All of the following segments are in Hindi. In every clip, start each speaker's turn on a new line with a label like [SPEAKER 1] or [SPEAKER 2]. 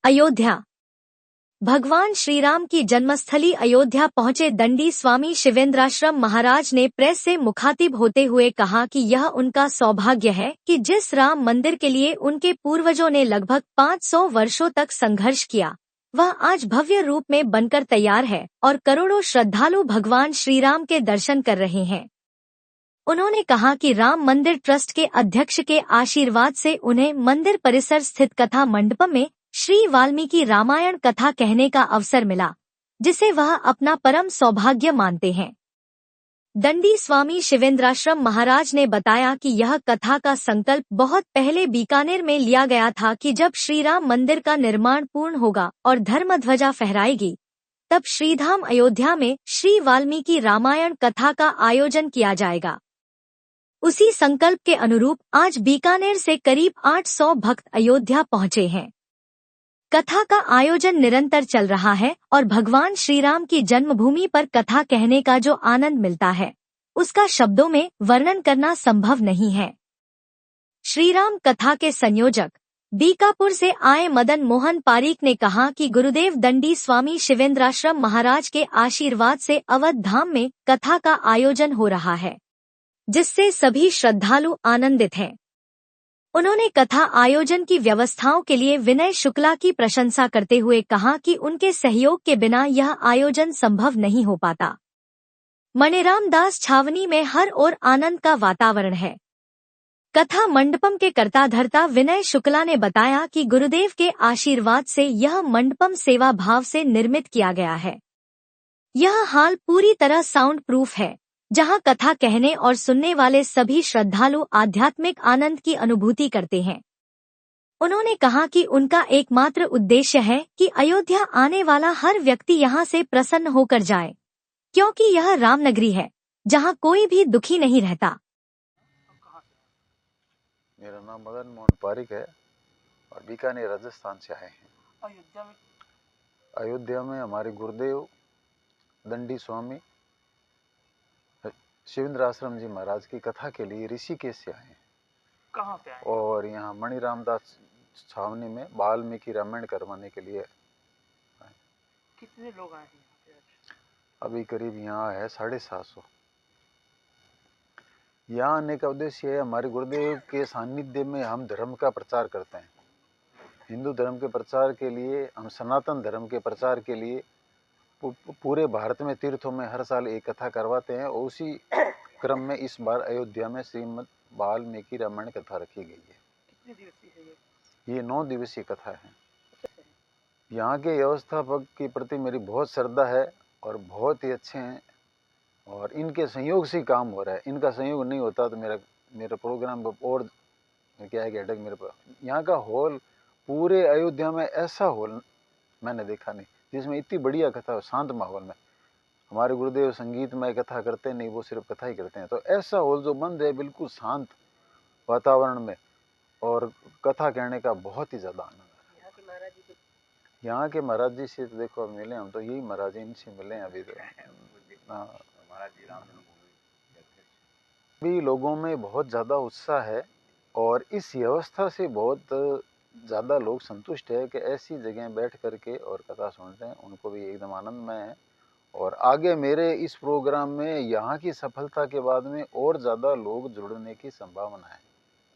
[SPEAKER 1] अयोध्या। भगवान श्री राम की जन्मस्थली अयोध्या पहुंचे दंडी स्वामी शिवेंद्राश्रम महाराज ने प्रेस से मुखातिब होते हुए कहा कि यह उनका सौभाग्य है कि जिस राम मंदिर के लिए उनके पूर्वजों ने लगभग 500 वर्षों तक संघर्ष किया, वह आज भव्य रूप में बनकर तैयार है और करोड़ों श्रद्धालु भगवान श्री राम के दर्शन कर रहे हैं। उन्होंने कहा कि राम मंदिर ट्रस्ट के अध्यक्ष के आशीर्वाद से उन्हें मंदिर परिसर स्थित कथा मंडपम में श्री वाल्मीकि रामायण कथा कहने का अवसर मिला, जिसे वह अपना परम सौभाग्य मानते हैं। दंडी स्वामी शिवेंद्राश्रम महाराज ने बताया कि यह कथा का संकल्प बहुत पहले बीकानेर में लिया गया था कि जब श्री राम मंदिर का निर्माण पूर्ण होगा और धर्मध्वजा फहराएगी, तब श्रीधाम अयोध्या में श्री वाल्मीकि रामायण कथा का आयोजन किया जाएगा। उसी संकल्प के अनुरूप आज बीकानेर से करीब 800 भक्त अयोध्या पहुंचे हैं। कथा का आयोजन निरंतर चल रहा है और भगवान श्री राम की जन्मभूमि पर कथा कहने का जो आनंद मिलता है, उसका शब्दों में वर्णन करना संभव नहीं है। श्री राम कथा के संयोजक बीकापुर से आए मदन मोहन पारीक ने कहा कि गुरुदेव दंडी स्वामी शिवेंद्राश्रम महाराज के आशीर्वाद से अवध धाम में कथा का आयोजन हो रहा है, जिससे सभी श्रद्धालु आनंदित हैं। उन्होंने कथा आयोजन की व्यवस्थाओं के लिए विनय शुक्ला की प्रशंसा करते हुए कहा कि उनके सहयोग के बिना यह आयोजन संभव नहीं हो पाता। मणिराम दास छावनी में हर ओर आनंद का वातावरण है। कथा मंडपम के कर्ता-धर्ता विनय शुक्ला ने बताया कि गुरुदेव के आशीर्वाद से यह मंडपम सेवा भाव से निर्मित किया गया है। यह हाल पूरी तरह साउंड प्रूफ है, जहां कथा कहने और सुनने वाले सभी श्रद्धालु आध्यात्मिक आनंद की अनुभूति करते हैं। उन्होंने कहा कि उनका एकमात्र उद्देश्य है कि अयोध्या आने वाला हर व्यक्ति यहां से प्रसन्न होकर जाए, क्योंकि यह रामनगरी है, जहां कोई भी दुखी नहीं रहता।
[SPEAKER 2] मेरा नाम मदन मोहन पारिक है और बीकानेर राजस्थान से आए हैं। अयोध्या में हमारे गुरुदेव दंडी स्वामी शिवेंद्र आश्रम जी महाराज की कथा के लिए ऋषिकेश से आए हैं।
[SPEAKER 3] कहाँ पे आए?
[SPEAKER 2] और यहाँ मणिराम दास छावनी में वाल्मीकि रामायण करवाने के लिए आए।
[SPEAKER 3] कितने लोग आए हैं यहाँ पे?
[SPEAKER 2] अभी करीब यहाँ है 750। यहाँ आने का उद्देश्य है, हमारे गुरुदेव के सानिध्य में हम धर्म का प्रचार करते हैं। हिंदू धर्म के प्रचार के लिए, हम सनातन धर्म के प्रचार के लिए पूरे भारत में तीर्थों में हर साल एक कथा करवाते हैं। और उसी क्रम में इस बार अयोध्या में श्रीमद् वाल्मीकि रामायण कथा रखी गई है।
[SPEAKER 3] कितने दिवसीय है
[SPEAKER 2] ये 9 दिवसीय कथा है। यहाँ के व्यवस्थापक के प्रति मेरी बहुत श्रद्धा है और बहुत ही अच्छे हैं और इनके सहयोग से काम हो रहा है। इनका सहयोग नहीं होता तो मेरा प्रोग्राम और क्या है कि अटक मेरे पास। यहाँ का हॉल, पूरे अयोध्या में ऐसा हॉल मैंने देखा नहीं जिसमें इतनी बढ़िया कथा हो, शांत माहौल में। हमारे गुरुदेव संगीतमय कथा करते नहीं, वो सिर्फ कथा ही करते हैं। तो ऐसा हॉल जो बंद है, बिल्कुल शांत वातावरण में, और कथा कहने का बहुत ही ज़्यादा आनंद है। यहाँ के महाराज जी से तो देखो अब मिले हम, तो यही महाराज जी, इनसे मिले हैं अभी तो। भी लोगों में बहुत ज़्यादा उत्साह है और इस व्यवस्था से बहुत ज़्यादा लोग संतुष्ट है कि ऐसी जगह बैठ करके और कथा सुन रहे हैं, उनको भी एकदम आनंदमय है। और आगे मेरे इस प्रोग्राम में यहाँ की सफलता के बाद में और ज़्यादा लोग जुड़ने की संभावना है।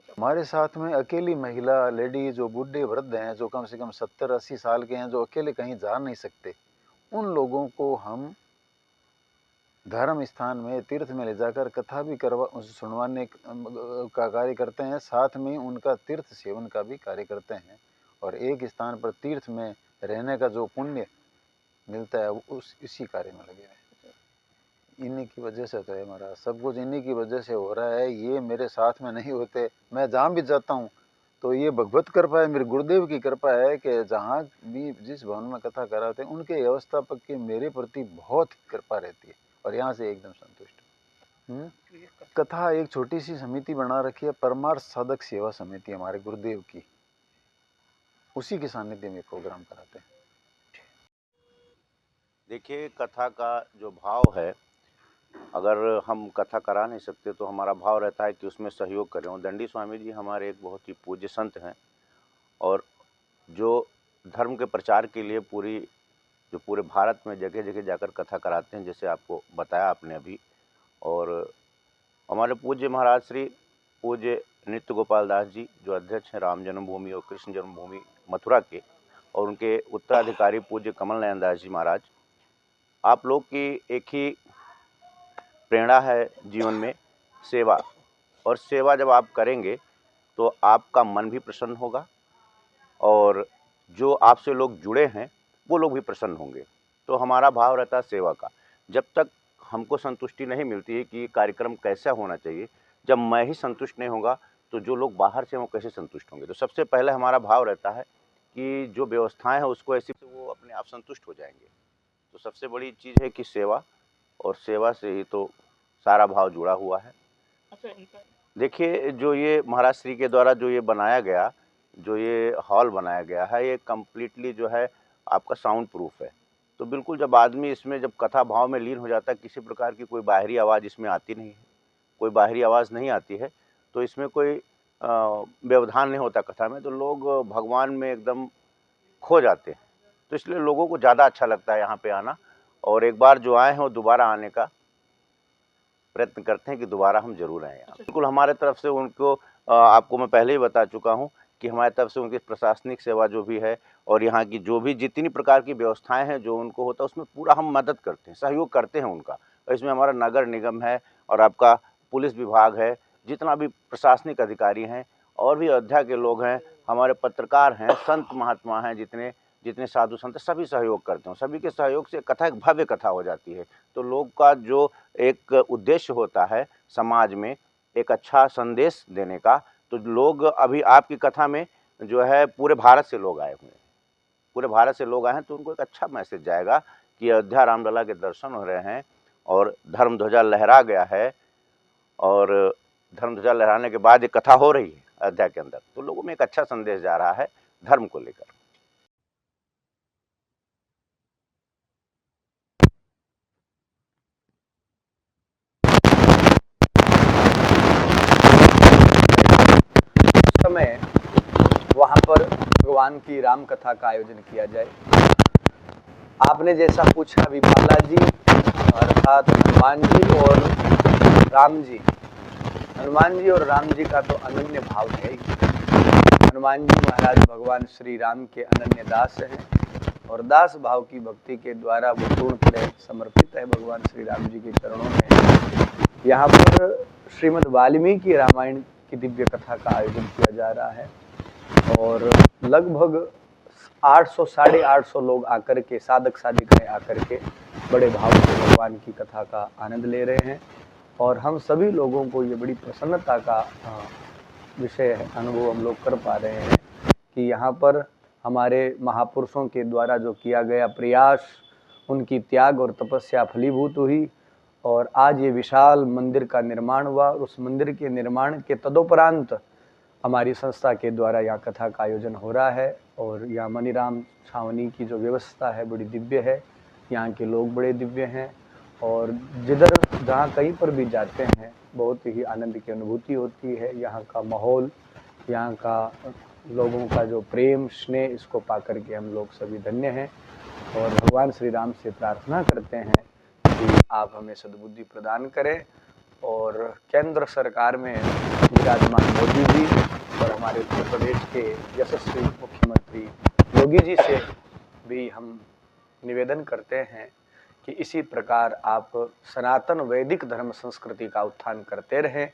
[SPEAKER 2] हमारे साथ में अकेली महिला, लेडी, जो बूढ़े वृद्ध हैं, जो कम से कम 70-80 साल के हैं, जो अकेले कहीं जा नहीं सकते, उन लोगों को हम धर्म स्थान में, तीर्थ में ले जाकर कथा भी सुनवाने का कार्य करते हैं। साथ में उनका तीर्थ सेवन का भी कार्य करते हैं और एक स्थान पर तीर्थ में रहने का जो पुण्य मिलता है इसी कार्य में लगे हैं। इन्हीं की वजह से तो है हमारा सब कुछ, इन्हीं की वजह से हो रहा है। ये मेरे साथ में नहीं होते, मैं जहाँ भी जाता हूँ तो ये भगवत कृपा है, मेरे गुरुदेव की कृपा है कि जहाँ भी जिस भवन में कथा कराते हैं, उनके व्यवस्थापक की मेरे प्रति बहुत कृपा रहती है और यहाँ से एकदम संतुष्ट हूँ। कथा एक छोटी सी समिति बना रखी है, परमार्थ साधक सेवा समिति हमारे गुरुदेव की, उसी के सानिध्य में प्रोग्राम कराते हैं।
[SPEAKER 4] देखिए, कथा का जो भाव है, अगर हम कथा करा नहीं सकते तो हमारा भाव रहता है कि उसमें सहयोग करें। और दंडी स्वामी जी हमारे एक बहुत ही पूज्य संत हैं और जो धर्म के प्रचार के लिए पूरे भारत में जगह जगह जाकर कथा कराते हैं, जैसे आपको बताया आपने अभी। और हमारे पूज्य महाराज श्री पूज्य नित्य गोपाल दास जी, जो अध्यक्ष हैं राम जन्मभूमि और कृष्ण जन्मभूमि मथुरा के, और उनके उत्तराधिकारी पूज्य कमल नयन दास जी महाराज, आप लोग की एक ही प्रेरणा है जीवन में, सेवा। और सेवा जब आप करेंगे तो आपका मन भी प्रसन्न होगा और जो आपसे लोग जुड़े हैं वो लोग भी प्रसन्न होंगे। तो हमारा भाव रहता है सेवा का। जब तक हमको संतुष्टि नहीं मिलती है कि कार्यक्रम कैसा होना चाहिए, जब मैं ही संतुष्ट नहीं होगा तो जो लोग बाहर से हैं वो कैसे संतुष्ट होंगे। तो सबसे पहले हमारा भाव रहता है कि जो व्यवस्थाएं हैं उसको ऐसी वो अपने आप संतुष्ट हो जाएंगे। तो सबसे बड़ी चीज़ है कि सेवा, और सेवा से ही तो सारा भाव जुड़ा हुआ है।
[SPEAKER 3] अच्छा, इनका
[SPEAKER 4] देखिए, जो ये महाराज श्री के द्वारा जो ये बनाया गया, जो ये हॉल बनाया गया है, ये कम्प्लीटली जो है आपका साउंड प्रूफ है। तो बिल्कुल जब आदमी इसमें जब कथा भाव में लीन हो जाता है, किसी प्रकार की कोई बाहरी आवाज़ इसमें आती नहीं है, कोई बाहरी आवाज़ नहीं आती है, तो इसमें कोई व्यवधान नहीं होता कथा में, तो लोग भगवान में एकदम खो जाते हैं। तो इसलिए लोगों को ज़्यादा अच्छा लगता है यहाँ पे आना, और एक बार जो आए हैं वो दोबारा आने का प्रयत्न करते हैं कि दोबारा हम जरूर आएँ यहाँ। बिल्कुल हमारे तरफ से उनको आपको मैं पहले ही बता चुका हूँ कि हमारी तरफ से उनकी प्रशासनिक सेवा जो भी है और यहाँ की जो भी जितनी प्रकार की व्यवस्थाएं हैं जो उनको होता है उसमें पूरा हम मदद करते हैं, सहयोग करते हैं उनका। और इसमें हमारा नगर निगम है और आपका पुलिस विभाग है, जितना भी प्रशासनिक अधिकारी हैं और भी अयोध्या के लोग हैं, हमारे पत्रकार हैं, संत महात्मा हैं, जितने जितने साधु संत सभी सहयोग करते हैं। सभी के सहयोग से कथा एक भव्य कथा हो जाती है। तो लोग का जो एक उद्देश्य होता है समाज में एक अच्छा संदेश देने का, तो लोग अभी आपकी कथा में जो है पूरे भारत से लोग आए हुए हैं, पूरे भारत से लोग आए हैं, तो उनको एक अच्छा मैसेज जाएगा कि अयोध्या रामलला के दर्शन हो रहे हैं और धर्म ध्वजा लहरा गया है, और धर्म ध्वजा लहराने के बाद एक कथा हो रही है अयोध्या के अंदर, तो लोगों में एक अच्छा संदेश जा रहा है धर्म को लेकर।
[SPEAKER 5] समय वहाँ पर भगवान की राम कथा का आयोजन किया जाए। आपने जैसा पूछा, अभी बालाजी अर्थात हनुमान जी और राम जी, हनुमान जी और राम जी का तो अनन्य भाव है ही। हनुमान जी महाराज भगवान श्री राम के अनन्य दास हैं और दास भाव की भक्ति के द्वारा वो पूर्ण तरह समर्पित है भगवान श्री राम जी के चरणों में। यहाँ पर श्रीमद् वाल्मीकि रामायण की दिव्य कथा का आयोजन किया जा रहा है और लगभग 800 साढ़े 800 लोग आकर के, साधक साधिकाएं आकर के बड़े भाव से भगवान की कथा का आनंद ले रहे हैं। और हम सभी लोगों को ये बड़ी प्रसन्नता का विषय है, अनुभव हम लोग कर पा रहे हैं कि यहाँ पर हमारे महापुरुषों के द्वारा जो किया गया प्रयास, उनकी त्याग और तपस्या फलीभूत हुई और आज ये विशाल मंदिर का निर्माण हुआ। उस मंदिर के निर्माण के तदोपरांत हमारी संस्था के द्वारा यहाँ कथा का आयोजन हो रहा है और यहाँ मनीराम छावनी की जो व्यवस्था है बड़ी दिव्य है, यहाँ के लोग बड़े दिव्य हैं और जिधर जहाँ कहीं पर भी जाते हैं बहुत ही आनंद की अनुभूति होती है। यहाँ का माहौल, यहाँ का लोगों का जो प्रेम स्नेह, इसको पाकर के हम लोग सभी धन्य हैं और भगवान श्री राम से प्रार्थना करते हैं कि आप हमें सद्बुद्धि प्रदान करें और केंद्र सरकार में विराजमान मोदी जी और हमारे उत्तर प्रदेश के यशस्वी मुख्यमंत्री योगी जी से भी हम निवेदन करते हैं कि इसी प्रकार आप सनातन वैदिक धर्म संस्कृति का उत्थान करते रहें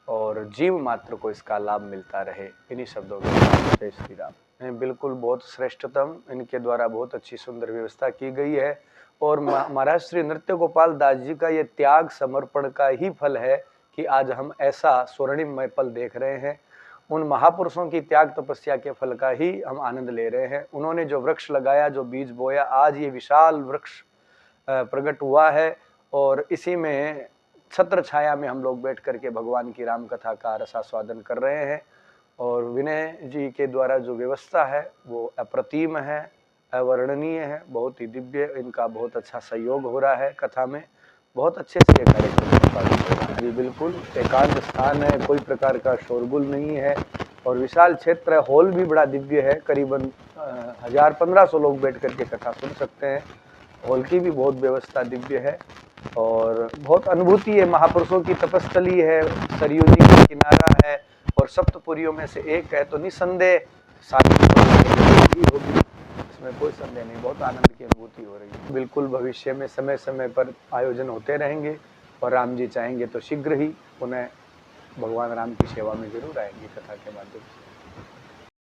[SPEAKER 5] और जीव मात्र को इसका लाभ मिलता रहे। इन्हीं शब्दों के साथ जय श्री राम। बिल्कुल बहुत श्रेष्ठतम, इनके द्वारा बहुत अच्छी सुंदर व्यवस्था की गई है और महाराज श्री नृत्य गोपाल दास जी का ये त्याग समर्पण का ही फल है कि आज हम ऐसा स्वर्णिमय पल देख रहे हैं। उन महापुरुषों की त्याग तपस्या के फल का ही हम आनंद ले रहे हैं। उन्होंने जो वृक्ष लगाया, जो बीज बोया, आज ये विशाल वृक्ष प्रकट हुआ है और इसी में छत्र छाया में हम लोग बैठ करके भगवान की राम कथा का रसास्वादन कर रहे हैं। और विनय जी के द्वारा जो व्यवस्था है वो अप्रतिम है, अवर्णनीय है, बहुत ही दिव्य। इनका बहुत अच्छा सहयोग हो रहा है कथा में, बहुत अच्छे से ये कार्यक्रम संपादित हो रहा है। जी बिल्कुल एकांत स्थान है, कोई प्रकार का शोरगुल नहीं है और विशाल क्षेत्र है, हॉल भी बड़ा दिव्य है, करीबन 1000-1500 लोग बैठ करके कथा सुन सकते हैं। हॉल की भी बहुत व्यवस्था दिव्य है और बहुत अनुभूति है। महापुरुषों की तपस्थली है, सरयू जी का किनारा है और सप्तपुरियों में से एक है, तो निसंदेह शादी होगी, इसमें कोई संदेह नहीं। बहुत आनंद की अनुभूति हो रही है। बिल्कुल भविष्य में समय समय पर आयोजन होते रहेंगे और राम जी चाहेंगे तो शीघ्र ही पुनः भगवान राम की सेवा में जरूर आएंगे कथा के माध्यम से।